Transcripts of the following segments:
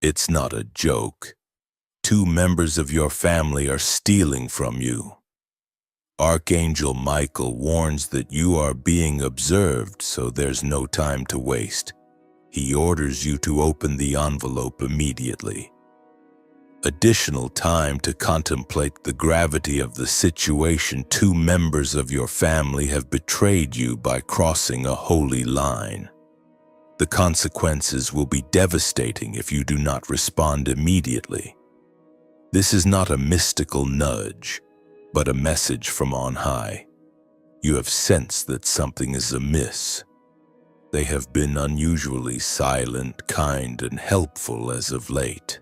It's not a joke. 2 members of your family are stealing from you. Archangel Michael warns that you are being observed, so there's no time to waste. He orders you to open the envelope immediately. Additional time to contemplate the gravity of the situation. 2 members of your family have betrayed you by crossing a holy line. The consequences will be devastating if you do not respond immediately. This is not a mystical nudge, but a message from on high. You have sensed that something is amiss. They have been unusually silent, kind, and helpful as of late.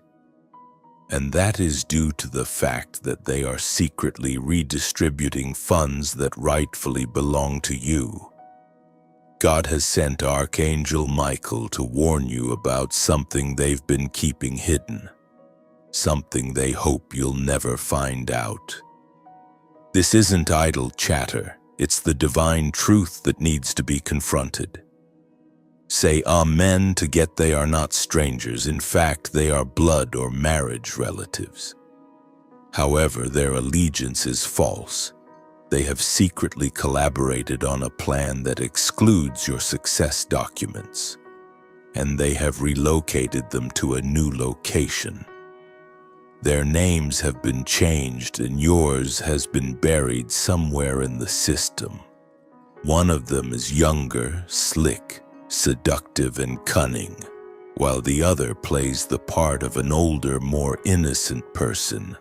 And that is due to the fact that they are secretly redistributing funds that rightfully belong to you. God has sent Archangel Michael to warn you about something they've been keeping hidden, something they hope you'll never find out. This isn't idle chatter, it's the divine truth that needs to be confronted. Say amen to get they are not strangers. In fact, they are blood or marriage relatives. However, their allegiance is false. They have secretly collaborated on a plan that excludes your success documents, and they have relocated them to a new location. Their names have been changed and yours has been buried somewhere in the system. One of them is younger, slick, seductive, and cunning, while the other plays the part of an older, more innocent person.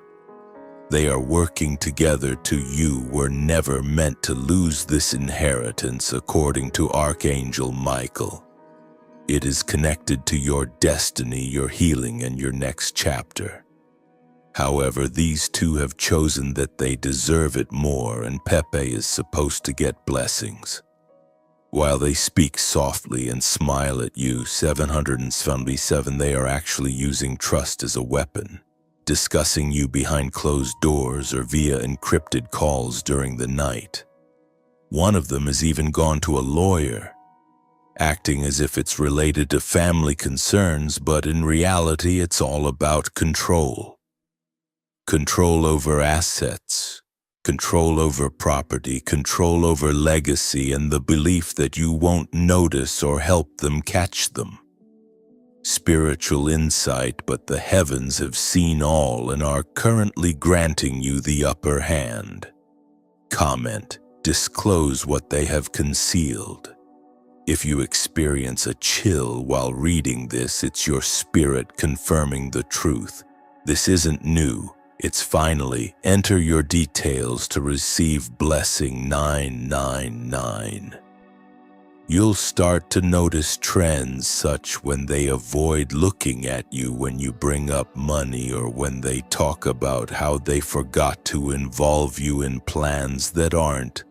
They are working together. You were never meant to lose this inheritance, according to Archangel Michael. It is connected to your destiny, your healing, and your next chapter. However, these 2 have chosen that they deserve it more, and Pepe is supposed to get blessings. While they speak softly and smile at you, 777, they are actually using trust as a weapon, discussing you behind closed doors or via encrypted calls during the night. One of them has even gone to a lawyer, acting as if it's related to family concerns, but in reality it's all about control. Control over assets, control over property, control over legacy, and the belief that you won't notice or help them catch them. Spiritual insight, but the heavens have seen all and are currently granting you the upper hand. Comment, disclose what they have concealed. If you experience a chill while reading this, it's your spirit confirming the truth. This isn't new. It's finally, enter your details to receive blessing 999. You'll start to notice trends, such when they avoid looking at you when you bring up money, or when they talk about how they forgot to involve you in plans that aren't.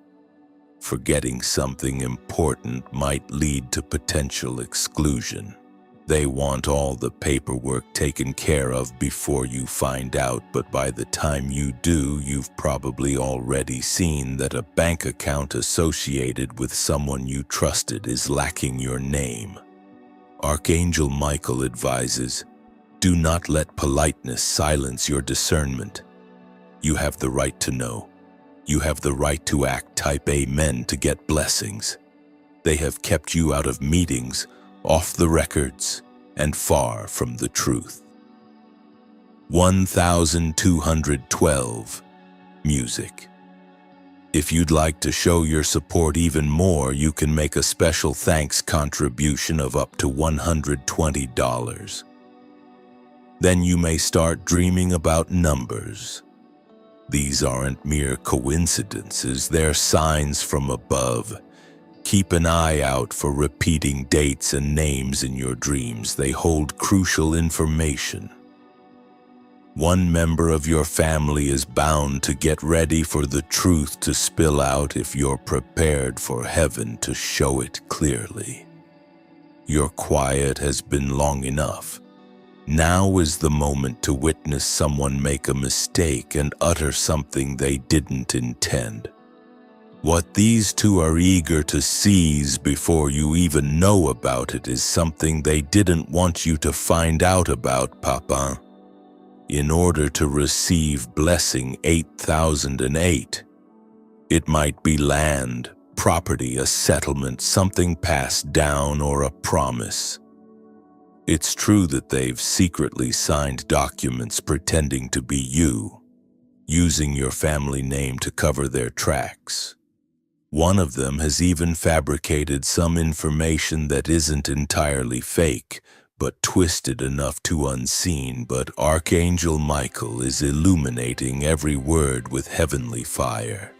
Forgetting something important might lead to potential exclusion. They want all the paperwork taken care of before you find out, but by the time you do, you've probably already seen that a bank account associated with someone you trusted is lacking your name. Archangel Michael advises, do not let politeness silence your discernment. You have the right to know. You have the right to act. Type amen to get blessings. They have kept you out of meetings, off the records, and far from the truth. 1212. Music. If you'd like to show your support even more, you can make a special thanks contribution of up to $120. Then you may start dreaming about numbers. These aren't mere coincidences, they're signs from above. Keep an eye out for repeating dates and names in your dreams. They hold crucial information. One member of your family is bound to get ready for the truth to spill out if you're prepared for heaven to show it clearly. Your quiet has been long enough. Now is the moment to witness someone make a mistake and utter something they didn't intend. What these two are eager to seize before you even know about it is something they didn't want you to find out about, Papa. In order to receive blessing 8008, it might be land, property, a settlement, something passed down, or a promise. It's true that they've secretly signed documents pretending to be you, using your family name to cover their tracks. One of them has even fabricated some information that isn't entirely fake, but twisted enough to unseen. But Archangel Michael is illuminating every word with heavenly fire.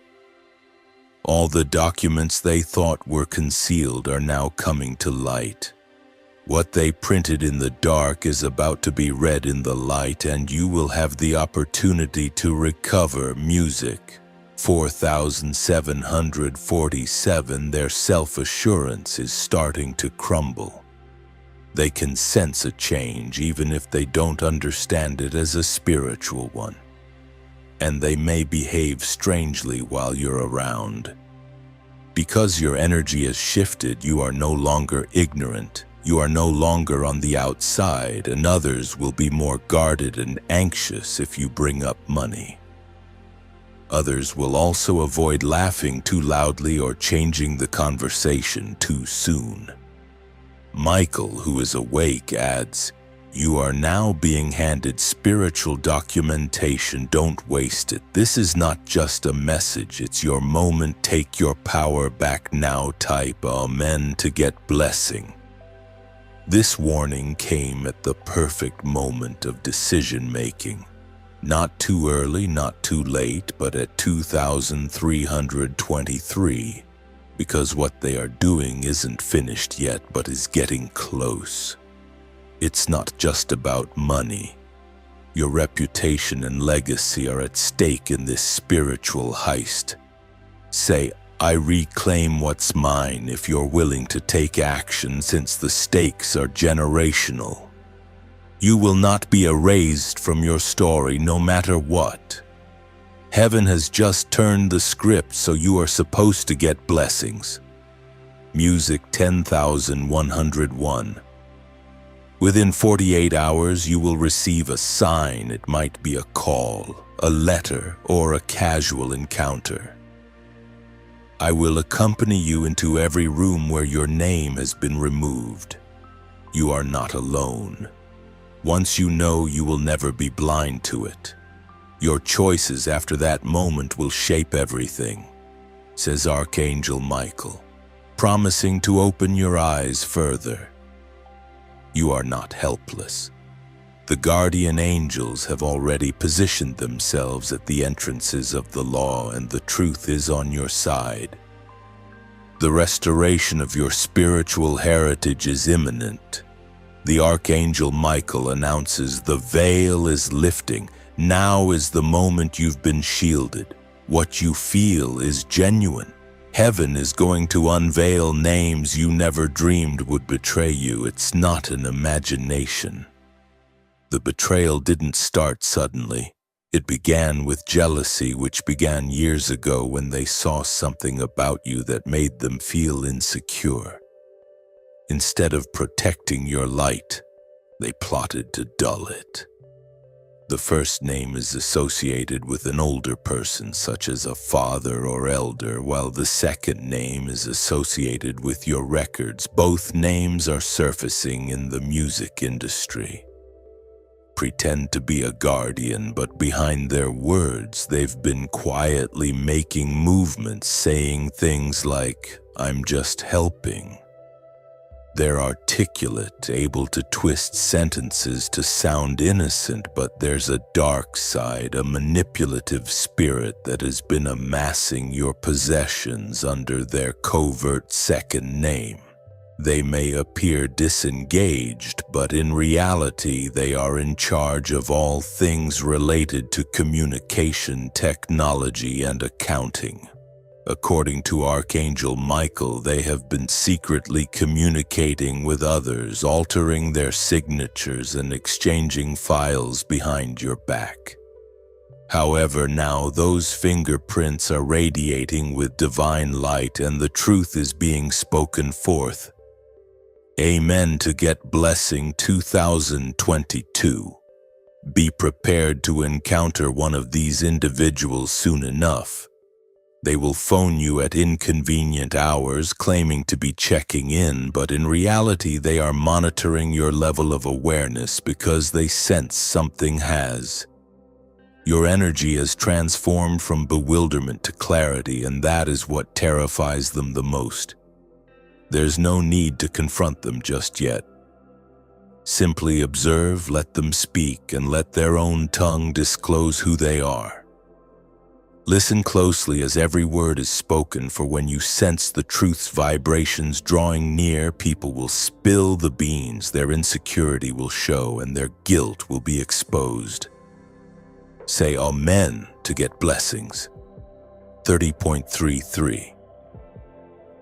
All the documents they thought were concealed are now coming to light. What they printed in the dark is about to be read in the light, and you will have the opportunity to recover music. 4747, their self-assurance is starting to crumble. They can sense a change even if they don't understand it as a spiritual one. And they may behave strangely while you're around. Because your energy has shifted, you are no longer ignorant. You are no longer on the outside, and others will be more guarded and anxious if you bring up money. Others will also avoid laughing too loudly or changing the conversation too soon. Michael, who is awake, adds, "You are now being handed spiritual documentation. Don't waste it. This is not just a message, it's your moment. Take your power back now. Type Amen to get blessing." This warning came at the perfect moment of decision-making. Not too early, not too late, but at 2323, because what they are doing isn't finished yet, but is getting close. It's not just about money. Your reputation and legacy are at stake in this spiritual heist. Say, "I reclaim what's mine," if you're willing to take action, since the stakes are generational. You will not be erased from your story no matter what. Heaven has just turned the script, so you are supposed to get blessings. Music 10,101. Within 48 hours, you will receive a sign. It might be a call, a letter, or a casual encounter. I will accompany you into every room where your name has been removed. You are not alone. Once you know, you will never be blind to it. Your choices after that moment will shape everything, says Archangel Michael, promising to open your eyes further. You are not helpless. The guardian angels have already positioned themselves at the entrances of the law, and the truth is on your side. The restoration of your spiritual heritage is imminent. The Archangel Michael announces the veil is lifting. Now is the moment you've been shielded. What you feel is genuine. Heaven is going to unveil names you never dreamed would betray you. It's not an imagination. The betrayal didn't start suddenly. It began with jealousy, which began years ago when they saw something about you that made them feel insecure. Instead of protecting your light, they plotted to dull it. The first name is associated with an older person, such as a father or elder, while the second name is associated with your records. Both names are surfacing in the music industry. Pretend to be a guardian, but behind their words, they've been quietly making movements, saying things like, "I'm just helping." They're articulate, able to twist sentences to sound innocent, but there's a dark side, a manipulative spirit that has been amassing your possessions under their covert second name. They may appear disengaged, but in reality they are in charge of all things related to communication, technology, and accounting. According to Archangel Michael, they have been secretly communicating with others, altering their signatures and exchanging files behind your back. However, now those fingerprints are radiating with divine light and the truth is being spoken forth. Amen to Get Blessing 2022. Be prepared to encounter one of these individuals soon enough. They will phone you at inconvenient hours claiming to be checking in, but in reality they are monitoring your level of awareness because they sense something has. Your energy has transformed from bewilderment to clarity, and that is what terrifies them the most. There's no need to confront them just yet. Simply observe, let them speak, and let their own tongue disclose who they are. Listen closely as every word is spoken, for when you sense the truth's vibrations drawing near, people will spill the beans, their insecurity will show, and their guilt will be exposed. Say Amen to get blessings. 30.33.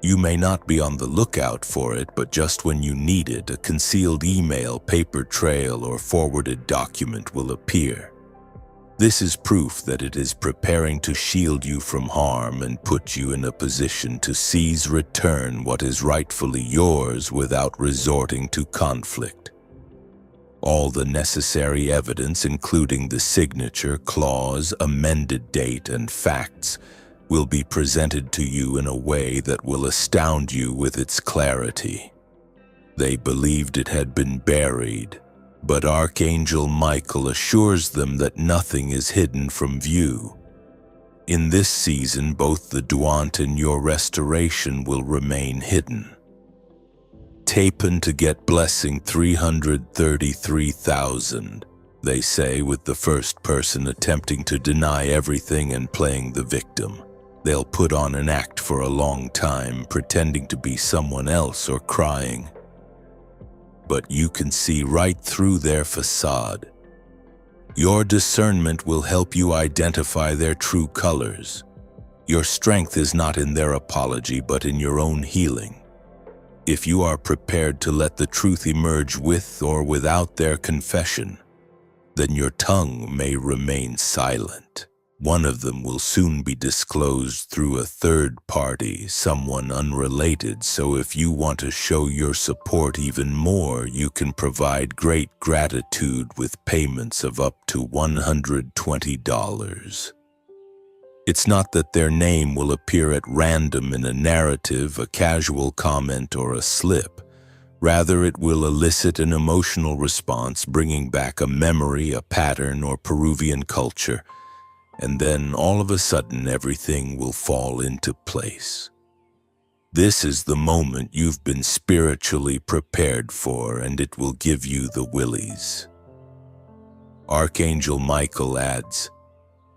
You may not be on the lookout for it, but just when you need it, a concealed email, paper trail, or forwarded document will appear. This is proof that it is preparing to shield you from harm and put you in a position to seize return what is rightfully yours without resorting to conflict. All the necessary evidence, including the signature, clause, amended date, and facts, will be presented to you in a way that will astound you with its clarity. They believed it had been buried, but Archangel Michael assures them that nothing is hidden from view. In this season, both the Duant and your restoration will remain hidden. Tapen to Get Blessing 333,000, they say, with the first person attempting to deny everything and playing the victim. They'll put on an act for a long time, pretending to be someone else or crying. But you can see right through their facade. Your discernment will help you identify their true colors. Your strength is not in their apology, but in your own healing. If you are prepared to let the truth emerge with or without their confession, then your tongue may remain silent. One of them will soon be disclosed through a third party, someone unrelated, so if you want to show your support even more, you can provide great gratitude with payments of up to $120. It's not that their name will appear at random in a narrative, a casual comment, or a slip. Rather, it will elicit an emotional response, bringing back a memory, a pattern, or Peruvian culture. And then, all of a sudden, everything will fall into place. This is the moment you've been spiritually prepared for, and it will give you the willies. Archangel Michael adds,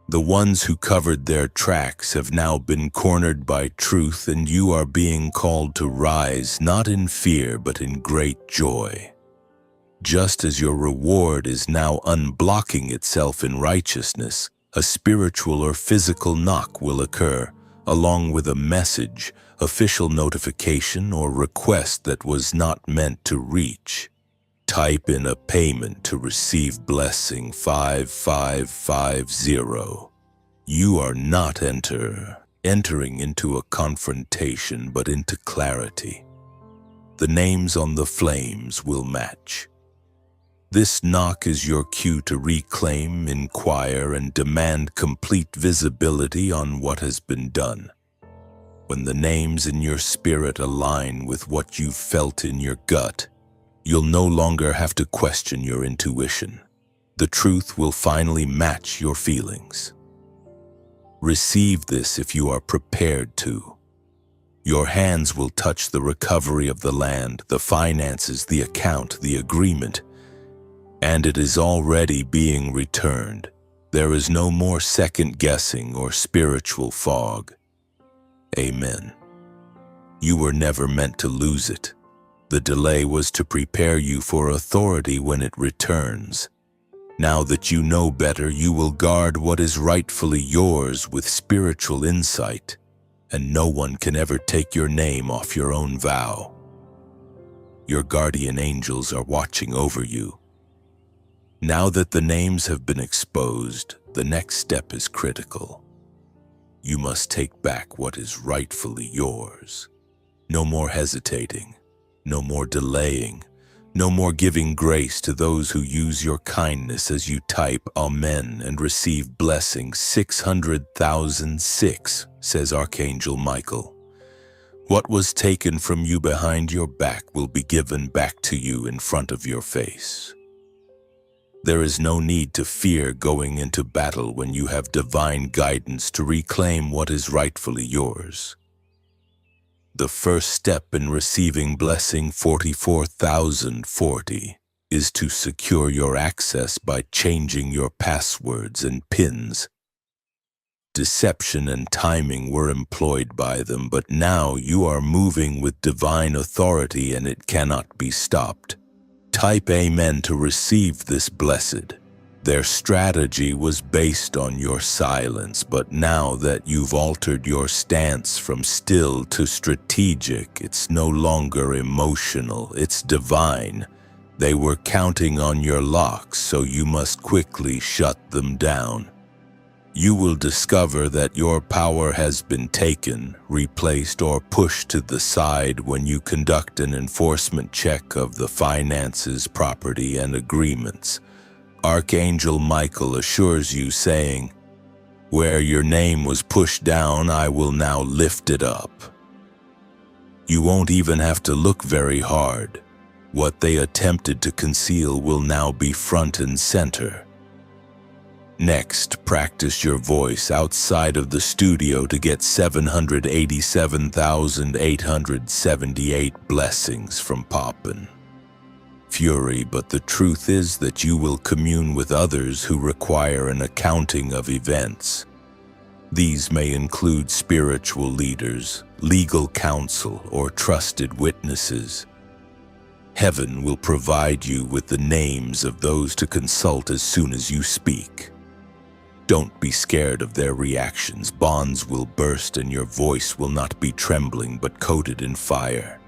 "The ones who covered their tracks have now been cornered by truth, and you are being called to rise, not in fear, but in great joy. Just as your reward is now unblocking itself in righteousness, a spiritual or physical knock will occur, along with a message, official notification, or request that was not meant to reach. Type in a payment to receive blessing 5550. You are not entering into a confrontation, but into clarity. The names on the flames will match. This knock is your cue to reclaim, inquire, and demand complete visibility on what has been done. When the names in your spirit align with what you've felt in your gut, you'll no longer have to question your intuition. The truth will finally match your feelings. Receive this if you are prepared to. Your hands will touch the recovery of the land, the finances, the account, the agreement, and it is already being returned. There is no more second-guessing or spiritual fog. Amen. You were never meant to lose it. The delay was to prepare you for authority when it returns. Now that you know better, you will guard what is rightfully yours with spiritual insight, and no one can ever take your name off your own vow. Your guardian angels are watching over you. Now that the names have been exposed, The next step is critical. You must take back what is rightfully yours. No more hesitating, no more delaying, no more giving grace to those who use your kindness as you type Amen and receive blessing 600,006, says Archangel Michael. What was taken from you behind your back will be given back to you in front of your face. There is no need to fear going into battle when you have divine guidance to reclaim what is rightfully yours. The first step in receiving blessing 44,040 is to secure your access by changing your passwords and PINs. Deception and timing were employed by them, but now you are moving with divine authority and it cannot be stopped. Type Amen to receive this blessed. Their strategy was based on your silence, but now that you've altered your stance from still to strategic, it's no longer emotional, it's divine. They were counting on your locks, so you must quickly shut them down. You will discover that your power has been taken, replaced, or pushed to the side when you conduct an enforcement check of the finances, property, and agreements. Archangel Michael assures you, saying, "Where your name was pushed down, I will now lift it up." You won't even have to look very hard. What they attempted to conceal will now be front and center. Next, practice your voice outside of the studio to get 787,878 blessings from Poppin' Fury, but the truth is that you will commune with others who require an accounting of events. These may include spiritual leaders, legal counsel, or trusted witnesses. Heaven will provide you with the names of those to consult as soon as you speak. Don't be scared of their reactions. Bonds will burst and your voice will not be trembling but coated in fire.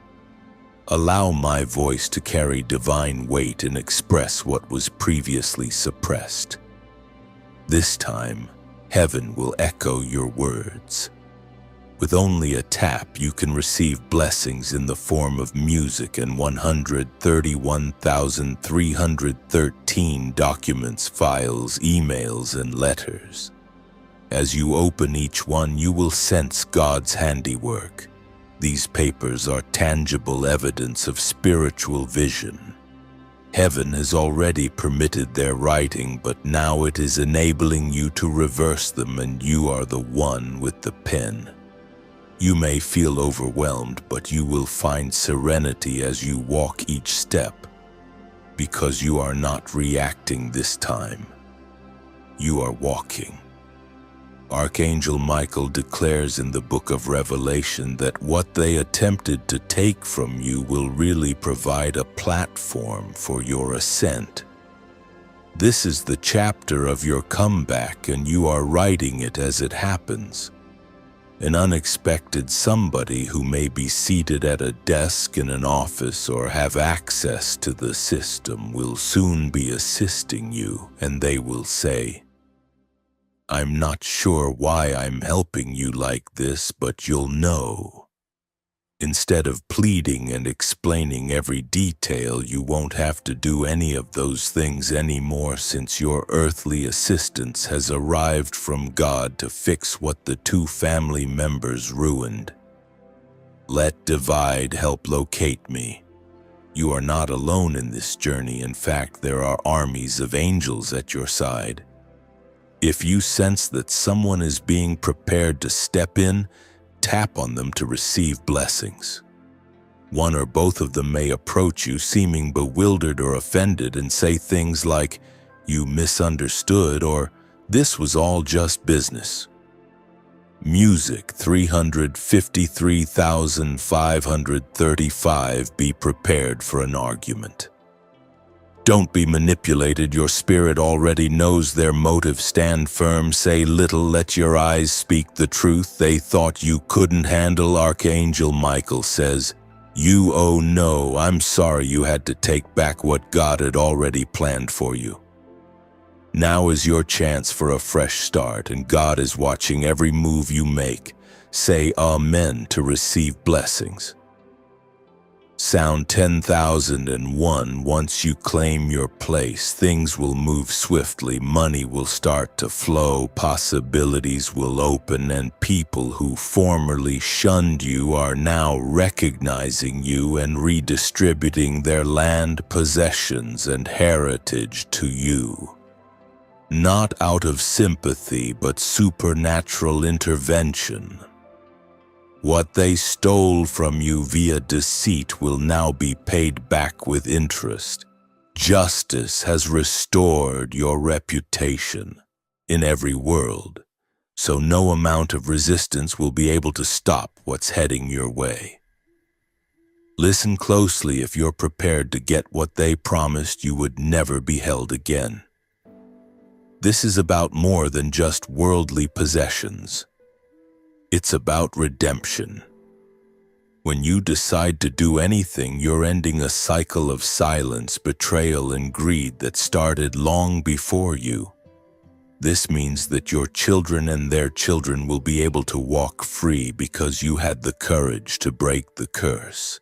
Allow my voice to carry divine weight and express what was previously suppressed. This time, heaven will echo your words. With only a tap, you can receive blessings in the form of music and 131,313 documents, files, emails, and letters. As you open each one, you will sense God's handiwork. These papers are tangible evidence of spiritual vision. Heaven has already permitted their writing, but now it is enabling you to reverse them, and you are the one with the pen. You may feel overwhelmed, but you will find serenity as you walk each step, because you are not reacting this time. You are walking. Archangel Michael declares in the book of Revelation that what they attempted to take from you will really provide a platform for your ascent. This is the chapter of your comeback, and you are writing it as it happens. An unexpected somebody who may be seated at a desk in an office or have access to the system will soon be assisting you, and they will say, "I'm not sure why I'm helping you like this, but you'll know." Instead of pleading and explaining every detail, you won't have to do any of those things anymore, since your earthly assistance has arrived from God to fix what the two family members ruined. Let divide help locate me. You are not alone in this journey. In fact, there are armies of angels at your side. If you sense that someone is being prepared to step in, tap on them to receive blessings. One or both of them may approach you seeming bewildered or offended and say things like, "You misunderstood," or "This was all just business." Music 353,535. Be prepared for an argument. Don't be manipulated. Your spirit already knows their motive. Stand firm, say little, let your eyes speak the truth. They thought you couldn't handle. Archangel Michael says, "Oh no, I'm sorry you had to take back what God had already planned for you." Now is your chance for a fresh start, and God is watching every move you make. Say Amen to receive blessings. Sound 10,001. Once you claim your place, things will move swiftly, money will start to flow, possibilities will open, and people who formerly shunned you are now recognizing you and redistributing their land, possessions, and heritage to you. Not out of sympathy, but supernatural intervention. What they stole from you via deceit will now be paid back with interest. Justice has restored your reputation in every world, so no amount of resistance will be able to stop what's heading your way. Listen closely if you're prepared to get what they promised you would never be held again. This is about more than just worldly possessions. It's about redemption. When you decide to do anything, you're ending a cycle of silence, betrayal, and greed that started long before you. This means that your children and their children will be able to walk free because you had the courage to break the curse.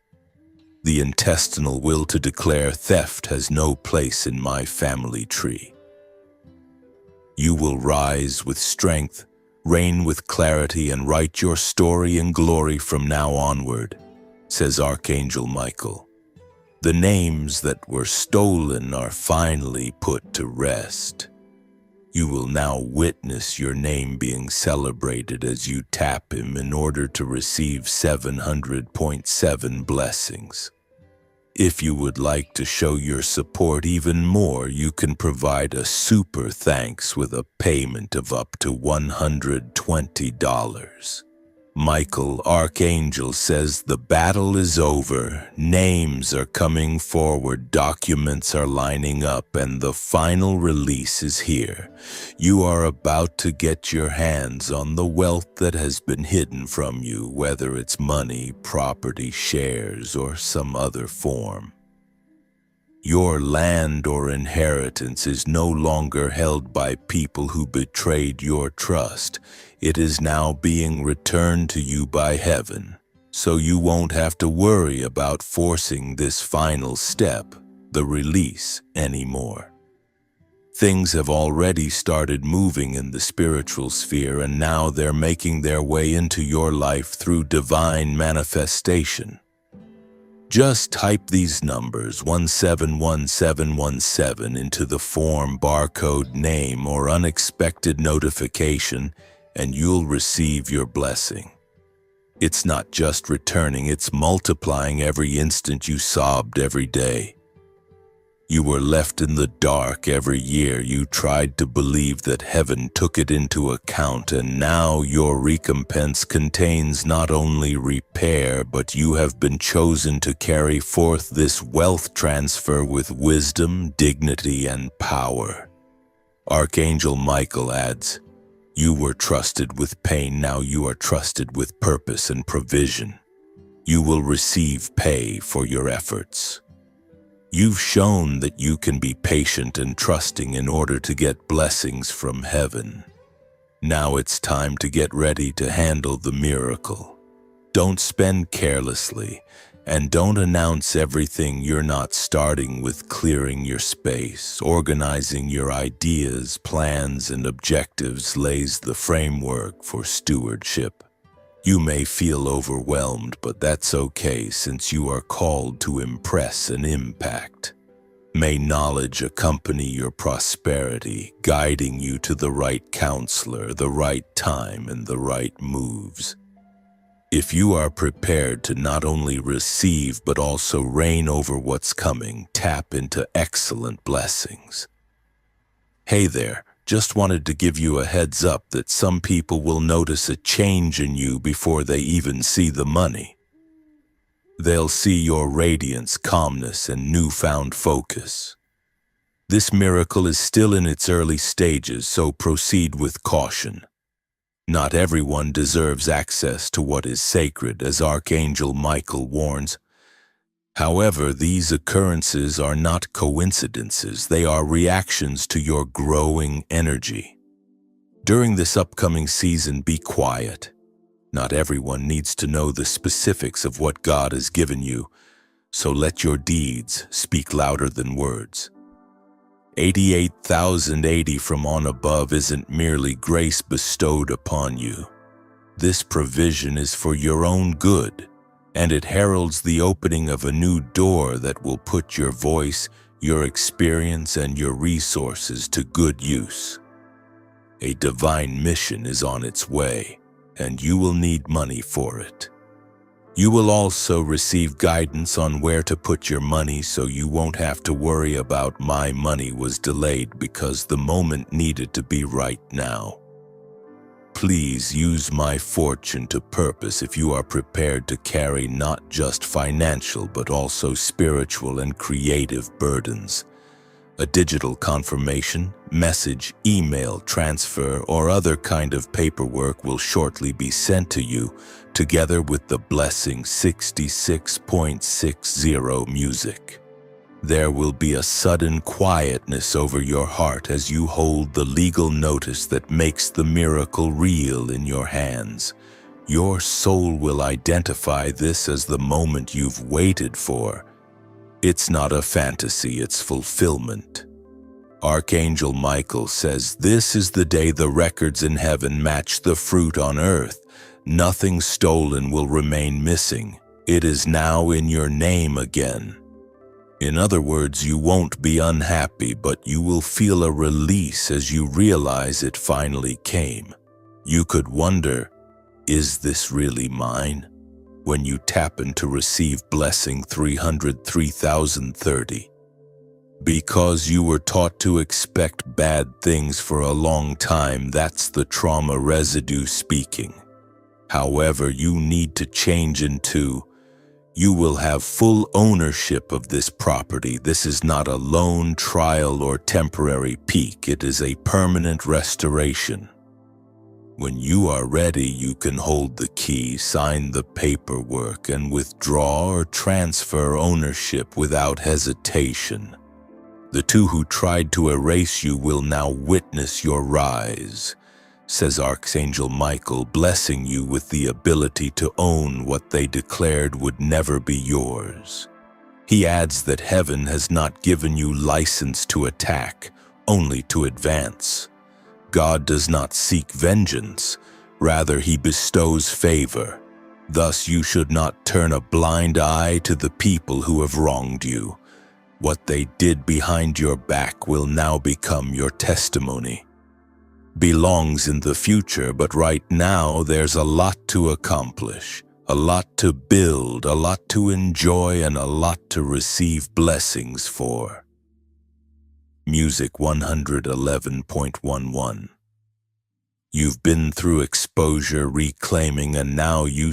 The intestinal will to declare theft has no place in my family tree. You will rise with strength, reign with clarity, and write your story in glory from now onward, says Archangel Michael. The names that were stolen are finally put to rest. You will now witness your name being celebrated as you tap him in order to receive 700.7 blessings. If you would like to show your support even more, you can provide a super thanks with a payment of up to $120. Michael, Archangel, says the battle is over, names are coming forward, documents are lining up, and the final release is here. You are about to get your hands on the wealth that has been hidden from you, whether it's money, property, shares, or some other form. Your land or inheritance is no longer held by people who betrayed your trust. It is now being returned to you by heaven, so you won't have to worry about forcing this final step, the release, anymore. Things have already started moving in the spiritual sphere, and now they're making their way into your life through divine manifestation. Just type these numbers 171717 into the form barcode name or unexpected notification, and you'll receive your blessing. It's not just returning, it's multiplying every instant you sobbed every day. You were left in the dark every year. You tried to believe that heaven took it into account, and now your recompense contains not only repair, but you have been chosen to carry forth this wealth transfer with wisdom, dignity, and power. Archangel Michael adds, you were trusted with pain, now you are trusted with purpose and provision. You will receive pay for your efforts. You've shown that you can be patient and trusting in order to get blessings from heaven. Now it's time to get ready to handle the miracle. Don't spend carelessly, and don't announce everything you're not, starting with clearing your space. Organizing your ideas, plans, and objectives lays the framework for stewardship. You may feel overwhelmed, but that's okay since you are called to impress and impact. May knowledge accompany your prosperity, guiding you to the right counselor, the right time, and the right moves. If you are prepared to not only receive but also reign over what's coming, tap into excellent blessings. Hey there. Just wanted to give you a heads up that some people will notice a change in you before they even see the money. They'll see your radiance, calmness, and newfound focus. This miracle is still in its early stages, so proceed with caution. Not everyone deserves access to what is sacred, as Archangel Michael warns. However, these occurrences are not coincidences. They are reactions to your growing energy. During this upcoming season, be quiet. Not everyone needs to know the specifics of what God has given you, so let your deeds speak louder than words. 88,080 from on above isn't merely grace bestowed upon you. This provision is for your own good, and it heralds the opening of a new door that will put your voice, your experience, and your resources to good use. A divine mission is on its way, and you will need money for it. You will also receive guidance on where to put your money, so you won't have to worry about "my money was delayed because the moment needed to be right now." Please use my fortune to purpose if you are prepared to carry not just financial but also spiritual and creative burdens. A digital confirmation, message, email, transfer, or other kind of paperwork will shortly be sent to you, together with the blessing 66.60 music. There will be a sudden quietness over your heart as you hold the legal notice that makes the miracle real in your hands. Your soul will identify this as the moment you've waited for. It's not a fantasy, it's fulfillment. Archangel Michael says this is the day the records in heaven match the fruit on earth. Nothing stolen will remain missing. It is now in your name again. In other words, you won't be unhappy, but you will feel a release as you realize it finally came. You could wonder, is this really mine? When you tap in to receive blessing 303,030. Because you were taught to expect bad things for a long time, that's the trauma residue speaking. However, you need to change into, you will have full ownership of this property. This is not a loan, trial, or temporary peak. It is a permanent restoration. When you are ready, you can hold the key, sign the paperwork, and withdraw or transfer ownership without hesitation. The two who tried to erase you will now witness your rise, says Archangel Michael, blessing you with the ability to own what they declared would never be yours. He adds that heaven has not given you license to attack, only to advance. God does not seek vengeance, rather he bestows favor. Thus you should not turn a blind eye to the people who have wronged you. What they did behind your back will now become your testimony. Belongs in the future, but right now there's a lot to accomplish, a lot to build, a lot to enjoy, and a lot to receive blessings for. Music 111.11. You've been through exposure, reclaiming, and now you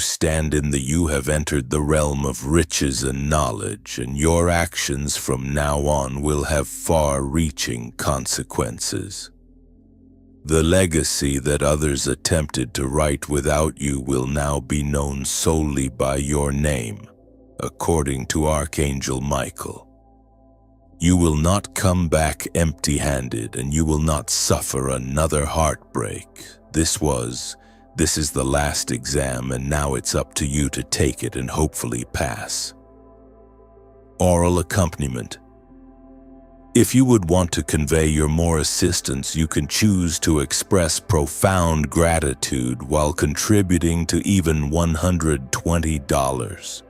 have entered the realm of riches and knowledge, and your actions from now on will have far-reaching consequences. The legacy that others attempted to write without you will now be known solely by your name, according to Archangel Michael. You will not come back empty-handed, and you will not suffer another heartbreak. This is the last exam, and now it's up to you to take it and hopefully pass. Oral accompaniment. If you would want to convey your more assistance, you can choose to express profound gratitude while contributing to even $120.